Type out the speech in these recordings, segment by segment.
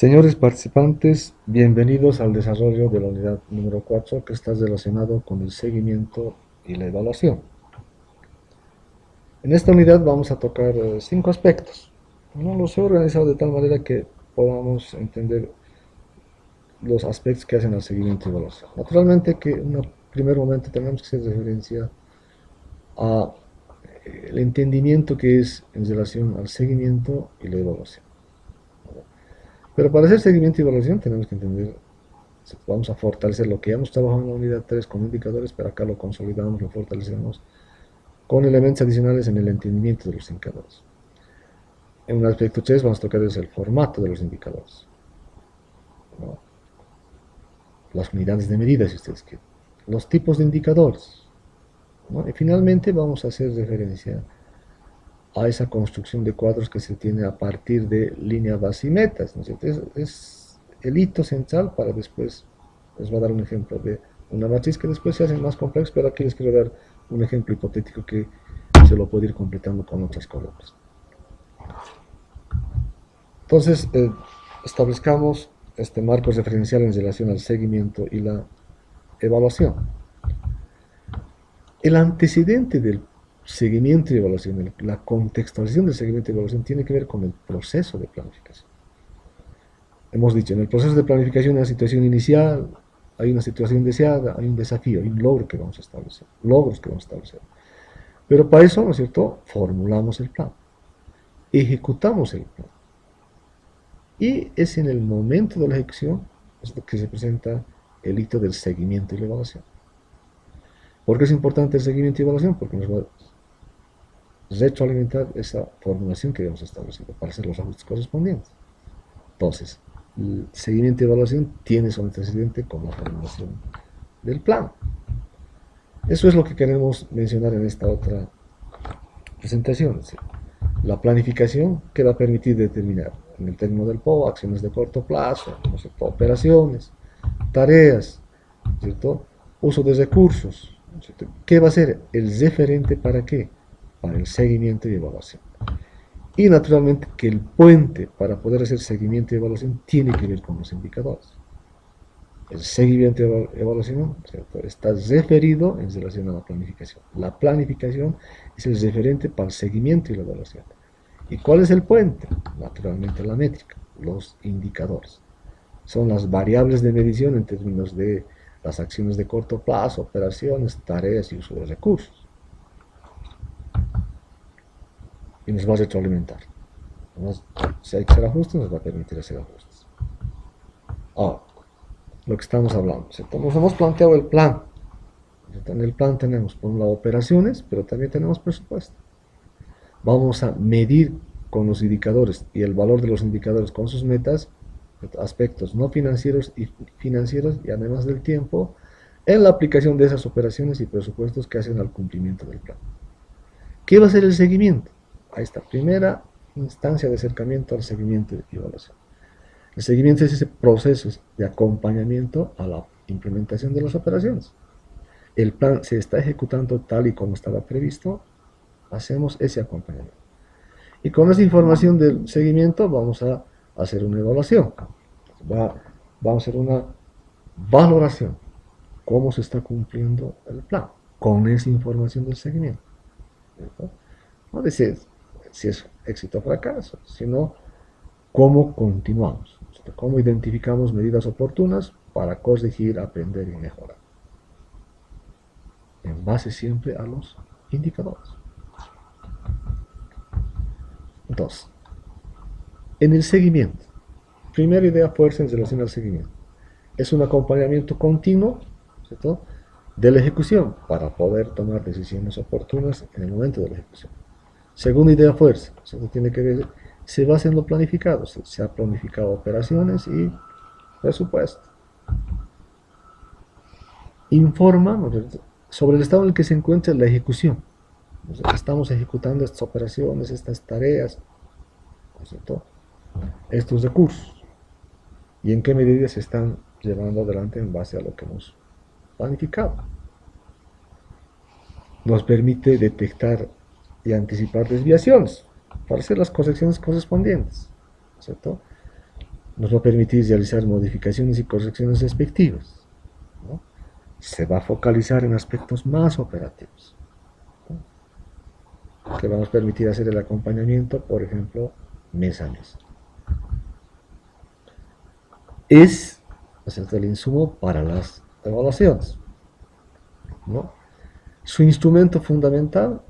Señores participantes, bienvenidos al desarrollo de la unidad número 4 que está relacionado con el seguimiento y la evaluación. En esta unidad vamos a tocar 5 aspectos. ¿No? Los he organizado de tal manera que podamos entender los aspectos que hacen al seguimiento y evaluación. Naturalmente que en un primer momento tenemos que hacer referencia a el entendimiento que es en relación al seguimiento y la evaluación. Pero para hacer seguimiento y evaluación tenemos que entender. Vamos a fortalecer lo que ya hemos trabajado en la unidad 3 con indicadores, pero acá lo consolidamos, lo fortalecemos con elementos adicionales en el entendimiento de los indicadores. En un aspecto 3 vamos a tocar el formato de los indicadores, ¿no? Las unidades de medida, si ustedes quieren, los tipos de indicadores, ¿no? Y finalmente vamos a hacer referencia a esa construcción de cuadros que se tiene a partir de línea base y metas, ¿no? Es el hito central para después. Les voy a dar un ejemplo de una matriz que después se hace más compleja, pero aquí les quiero dar un ejemplo hipotético que se lo puede ir completando con otras columnas. Entonces, establezcamos este marco referencial en relación al seguimiento y la evaluación. El antecedente del seguimiento y evaluación, la contextualización del seguimiento y evaluación tiene que ver con el proceso de planificación. Hemos dicho, en el proceso de planificación hay una situación inicial, hay una situación deseada, hay un desafío, hay un logro que vamos a establecer, logros que vamos a establecer. Pero para eso, ¿no es cierto?, formulamos el plan, ejecutamos el plan. Y es en el momento de la ejecución que se presenta el hito del seguimiento y la evaluación. ¿Por qué es importante el seguimiento y evaluación? Porque nos va a retroalimentar esa formulación que habíamos establecido para hacer los ajustes correspondientes. Entonces, el seguimiento y evaluación tiene su antecedente con la formulación del plan. Eso es lo que queremos mencionar en esta otra presentación. ¿Sí? La planificación que va a permitir determinar en el término del PO acciones de corto plazo, ¿no es cierto?, operaciones, tareas, ¿cierto?, uso de recursos, ¿no es cierto? ¿Qué va a ser el referente para qué? Para el seguimiento y evaluación. Y naturalmente que el puente para poder hacer seguimiento y evaluación tiene que ver con los indicadores. El seguimiento y evaluación, ¿cierto?, está referido en relación a la planificación. La planificación es el referente para el seguimiento y la evaluación. ¿Y cuál es el puente? Naturalmente la métrica, los indicadores. Son las variables de medición en términos de las acciones de corto plazo, operaciones, tareas y uso de recursos. Y nos va a retroalimentar. Si hay que hacer ajustes, nos va a permitir hacer ajustes. Ahora, lo que estamos hablando, ¿cierto? Nos hemos planteado el plan. ¿Cierto? En el plan tenemos, por un lado, operaciones, pero también tenemos presupuesto. Vamos a medir con los indicadores y el valor de los indicadores con sus metas, aspectos no financieros y financieros, y además del tiempo, en la aplicación de esas operaciones y presupuestos que hacen al cumplimiento del plan. ¿Qué va a ser el seguimiento? Ahí está, primera instancia de acercamiento al seguimiento y evaluación. El seguimiento es ese proceso de acompañamiento a la implementación de las operaciones. El plan se está ejecutando tal y como estaba previsto, hacemos ese acompañamiento. Y con esa información del seguimiento vamos a hacer una evaluación. Vamos a hacer una valoración. ¿Cómo se está cumpliendo el plan? Con esa información del seguimiento. No decir si es éxito o fracaso, sino cómo continuamos. Cómo identificamos medidas oportunas para corregir, aprender y mejorar. En base siempre a los indicadores. Entonces, en el seguimiento, primera idea fuerza en relación al seguimiento. Es un acompañamiento continuo, ¿cierto?, de la ejecución para poder tomar decisiones oportunas en el momento de la ejecución. Segunda idea fuerza, ¿cierto?, tiene que ver, se basa en lo planificado, se ha planificado operaciones y presupuesto. Informa, ¿no?, sobre el estado en el que se encuentra la ejecución. Estamos ejecutando estas operaciones, estas tareas, ¿no es cierto?, estos recursos, y en qué medida se están llevando adelante en base a lo que hemos planificado. Nos permite detectar y anticipar desviaciones para hacer las correcciones correspondientes, ¿cierto? nos va a permitir realizar modificaciones y correcciones respectivas, ¿no? Se va a focalizar en aspectos más operativos, ¿no? Que vamos a permitir hacer el acompañamiento, por ejemplo, mes a mes. Es, ¿no es cierto?, el insumo para las evaluaciones, ¿no? Su instrumento fundamental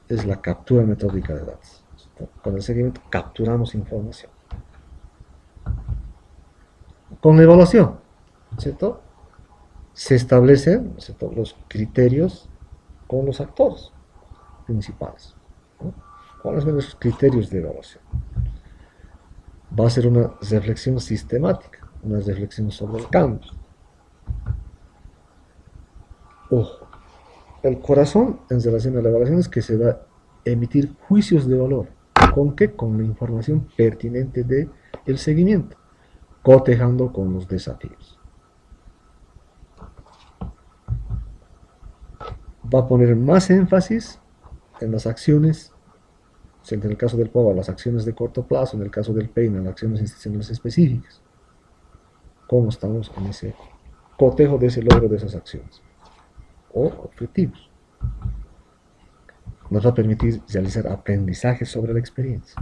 es la captura metódica de datos. Con el seguimiento capturamos información. Con la evaluación, ¿cierto?, se establecen, ¿cierto?, los criterios con los actores principales, ¿no? ¿Cuáles son esos criterios de evaluación? Va a ser una reflexión sistemática, una reflexión sobre el cambio. Ojo, el corazón en relación a la evaluación es que se va a emitir juicios de valor. ¿Con qué? Con la información pertinente del seguimiento, cotejando con los desafíos. Va a poner más énfasis en las acciones, en el caso del POVA, las acciones de corto plazo, en el caso del PEINA, las acciones institucionales específicas. ¿Cómo estamos en ese cotejo de ese logro de esas acciones o objetivos? Nos va a permitir realizar aprendizajes sobre la experiencia.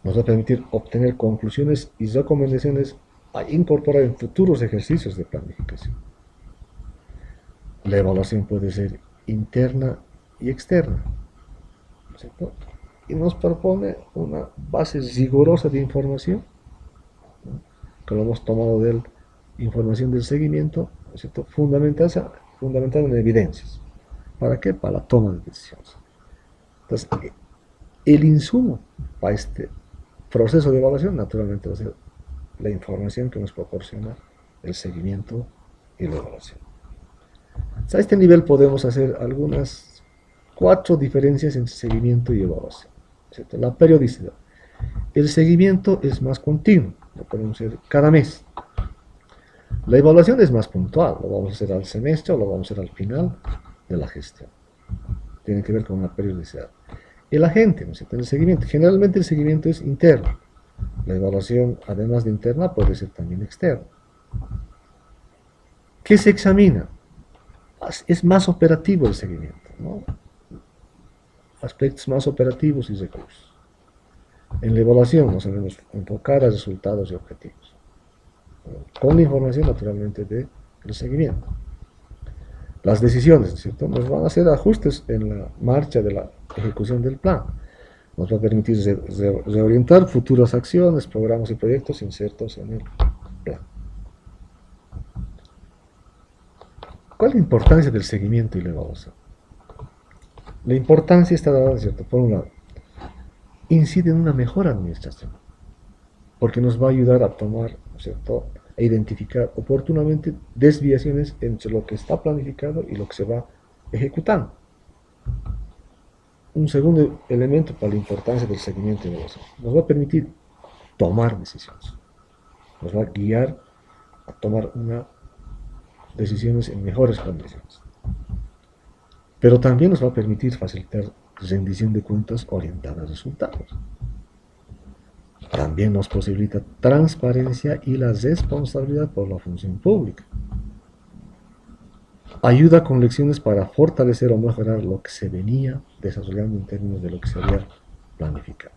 Nos va a permitir obtener conclusiones y recomendaciones a incorporar en futuros ejercicios de planificación. La evaluación puede ser interna y externa, ¿cierto? Y nos propone una base rigurosa de información, ¿no?, que lo hemos tomado de la información del seguimiento, ¿cierto?, fundamentada en evidencias. ¿Para qué? Para la toma de decisiones. Entonces, el insumo para este proceso de evaluación naturalmente va a ser la información que nos proporciona el seguimiento y la evaluación. A este nivel podemos hacer algunas 4 diferencias entre seguimiento y evaluación, ¿cierto? La periodicidad. El seguimiento es más continuo, lo podemos hacer cada mes. La evaluación es más puntual, lo vamos a hacer al semestre o lo vamos a hacer al final de la gestión. Tiene que ver con la periodicidad. El agente, ¿no es cierto?, el seguimiento. Generalmente el seguimiento es interno. La evaluación, además de interna, puede ser también externa. ¿Qué se examina? Es más operativo el seguimiento, ¿no? Aspectos más operativos y recursos. En la evaluación nos debemos enfocar a resultados y objetivos, con la información naturalmente del seguimiento. Las decisiones, ¿cierto?, nos van a hacer ajustes en la marcha de la ejecución del plan. Nos va a permitir reorientar futuras acciones, programas y proyectos insertos en el plan. ¿Cuál es la importancia del seguimiento y la evaluación? La importancia está dada, ¿cierto?, por un lado, incide en una mejor administración, porque nos va a ayudar a tomar, ¿cierto?, a identificar oportunamente desviaciones entre lo que está planificado y lo que se va ejecutando. Un segundo elemento para la importancia del seguimiento y evaluación: nos va a permitir tomar decisiones, nos va a guiar a tomar decisiones en mejores condiciones, pero también nos va a permitir facilitar rendición de cuentas orientada a resultados. También nos posibilita transparencia y la responsabilidad por la función pública. Ayuda con lecciones para fortalecer o mejorar lo que se venía desarrollando en términos de lo que se había planificado.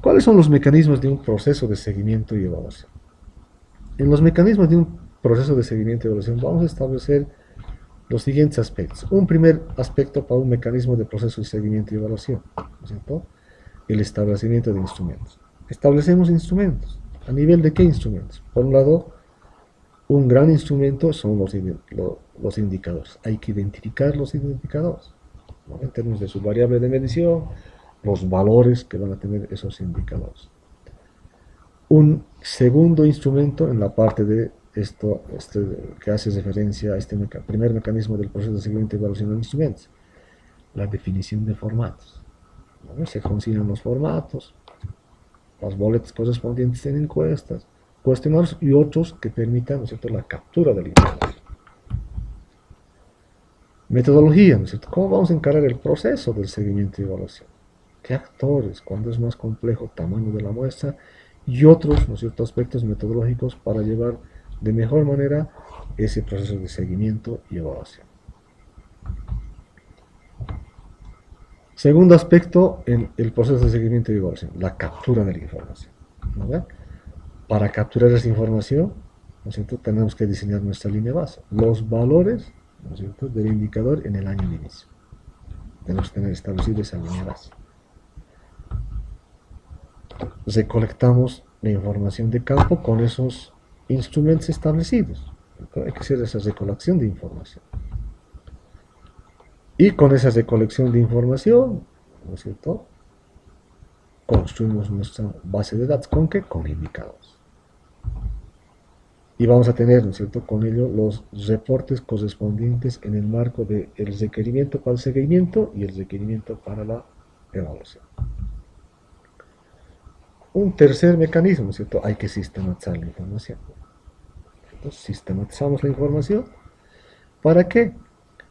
¿Cuáles son los mecanismos de un proceso de seguimiento y evaluación? En los mecanismos de un proceso de seguimiento y evaluación vamos a establecer los siguientes aspectos. Un primer aspecto para un mecanismo de proceso de seguimiento y evaluación, ¿no es cierto?, el establecimiento de instrumentos. Establecemos instrumentos. ¿A nivel de qué instrumentos? Por un lado, un gran instrumento son los indicadores. Hay que identificar los indicadores, ¿no?, en términos de su variable de medición, los valores que van a tener esos indicadores. Un segundo instrumento en la parte de esto que hace referencia a este primer mecanismo del proceso de seguimiento y evaluación de instrumentos: la definición de formatos, ¿no? Se consignan los formatos, las boletas correspondientes en encuestas, cuestionarios y otros que permitan, ¿no es cierto?, la captura de la información. Metodología, ¿no es cierto?, ¿cómo vamos a encarar el proceso del seguimiento y evaluación? qué actores, cuándo es más complejo, tamaño de la muestra y otros, ¿no es cierto?, aspectos metodológicos para llevar de mejor manera ese proceso de seguimiento y evaluación. Segundo aspecto en el proceso de seguimiento y evaluación, la captura de la información. ¿No ve? Para capturar esa información, ¿no es cierto?, tenemos que diseñar nuestra línea base, los valores, ¿no es cierto?, del indicador en el año de inicio. Tenemos que tener establecida esa línea base. Recolectamos la información de campo con esos instrumentos establecidos. Hay que hacer esa recolección de información. Y con esa recolección de información, ¿no es cierto?, construimos nuestra base de datos. ¿Con qué? Con indicadores. Y vamos a tener, ¿no es cierto?, con ello los reportes correspondientes en el marco del requerimiento para el seguimiento y el requerimiento para la evaluación. Un tercer mecanismo, ¿cierto? Hay que sistematizar la información. Entonces, sistematizamos la información. ¿Para qué?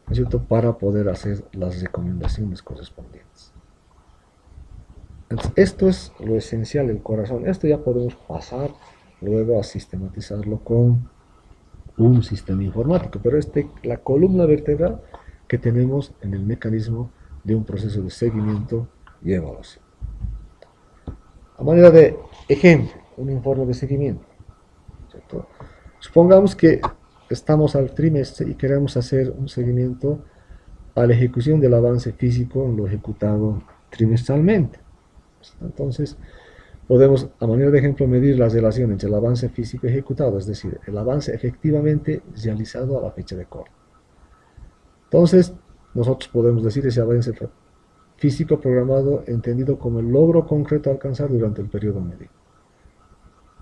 ¿No es cierto? Para poder hacer las recomendaciones correspondientes. Entonces, esto es lo esencial, el corazón. Esto ya podemos pasar luego a sistematizarlo con un sistema informático, pero la columna vertebral que tenemos en el mecanismo de un proceso de seguimiento y evaluación. A manera de ejemplo, un informe de seguimiento, ¿cierto? Supongamos que estamos al trimestre y queremos hacer un seguimiento a la ejecución del avance físico en lo ejecutado trimestralmente. Entonces, podemos, a manera de ejemplo, medir la relación entre el avance físico ejecutado, es decir, el avance efectivamente realizado a la fecha de corte. Entonces, nosotros podemos decir ese avance físico programado entendido como el logro concreto a alcanzar durante el periodo medio.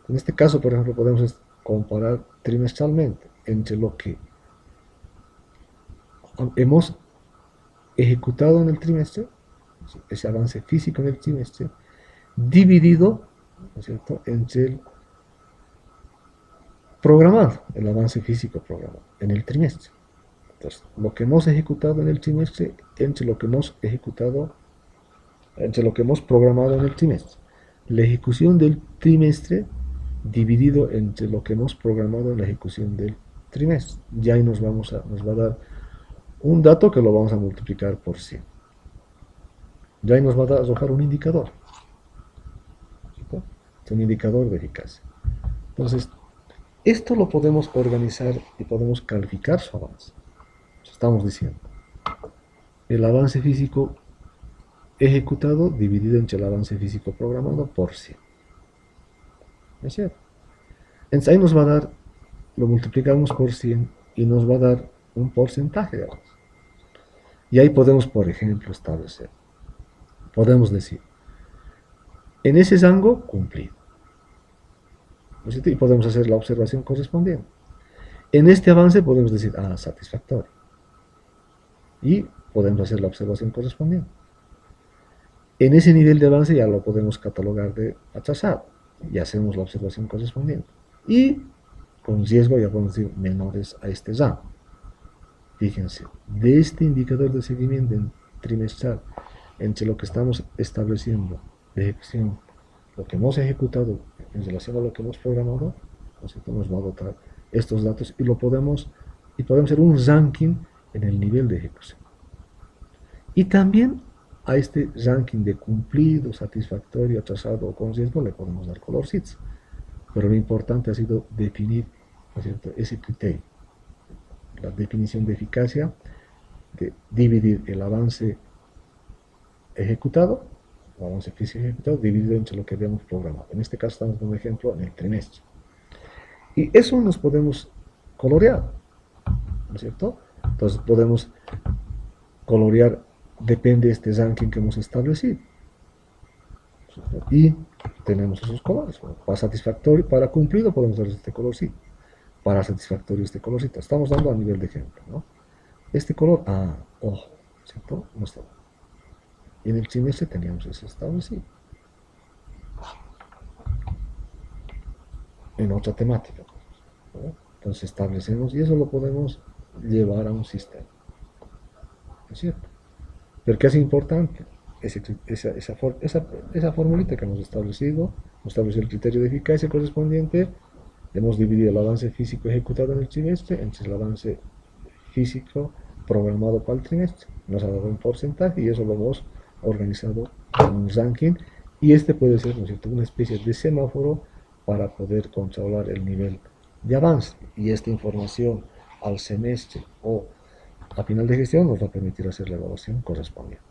En este caso, por ejemplo, podemos comparar trimestralmente entre lo que hemos ejecutado en el trimestre, ese avance físico en el trimestre, dividido, ¿no es cierto?, entre el programado, el avance físico programado en el trimestre. Entonces, lo que hemos ejecutado en el trimestre entre lo que hemos ejecutado, entre lo que hemos programado en el trimestre. La ejecución del trimestre dividido entre lo que hemos programado en la ejecución del trimestre. Ya ahí nos va a dar un dato que lo vamos a multiplicar por 100. Ya ahí nos va a arrojar un indicador. ¿Cierto? Es un indicador de eficacia. Entonces, esto lo podemos organizar y podemos calificar su avance. Estamos diciendo, el avance físico ejecutado dividido entre el avance físico programado por 100. ¿Es cierto? Entonces ahí nos va a dar, lo multiplicamos por 100 y nos va a dar un porcentaje de avance. Y ahí podemos, por ejemplo, establecer, podemos decir, en ese rango cumplido. ¿No es cierto? Y podemos hacer la observación correspondiente. En este avance podemos decir, satisfactorio. Y podemos hacer la observación correspondiente. En ese nivel de avance ya lo podemos catalogar de atrasado y hacemos la observación correspondiente. Y con riesgo ya podemos decir menores a este rango. Fíjense, de este indicador de seguimiento trimestral entre lo que estamos estableciendo de ejecución, lo que hemos ejecutado en relación a lo que hemos programado, nos va a dotar estos datos y podemos hacer un ranking en el nivel de ejecución. Y también a este ranking de cumplido, satisfactorio, atrasado o con riesgo le podemos dar colorcitos. Pero lo importante ha sido definir, ¿no es cierto?, ese criterio. La definición de eficacia, de dividir el avance ejecutado, el avance físico ejecutado, dividido entre lo que habíamos programado. En este caso estamos dando un ejemplo en el trimestre. Y eso nos podemos colorear, ¿no es cierto? Entonces podemos colorear, depende de este ranking que hemos establecido. Y tenemos esos colores. Para satisfactorio, para cumplido podemos dar este colorcito. Para satisfactorio este colorcito. Estamos dando a nivel de ejemplo, ¿no? Este color, ojo, ¿cierto? No está. Y en el trimestre teníamos eso establecido. En otra temática, ¿no? Entonces establecemos y eso lo podemos llevar a un sistema. ¿Es cierto? Pero ¿qué es importante? esa formulita que hemos establecido el criterio de eficacia correspondiente. Hemos dividido el avance físico ejecutado en el trimestre entre el avance físico programado para el trimestre. Nos ha dado un porcentaje y eso lo hemos organizado en un ranking. Y este puede ser, ¿no es cierto?, una especie de semáforo para poder controlar el nivel de avance. Y esta información al semestre o a final de gestión nos va a permitir hacer la evaluación correspondiente.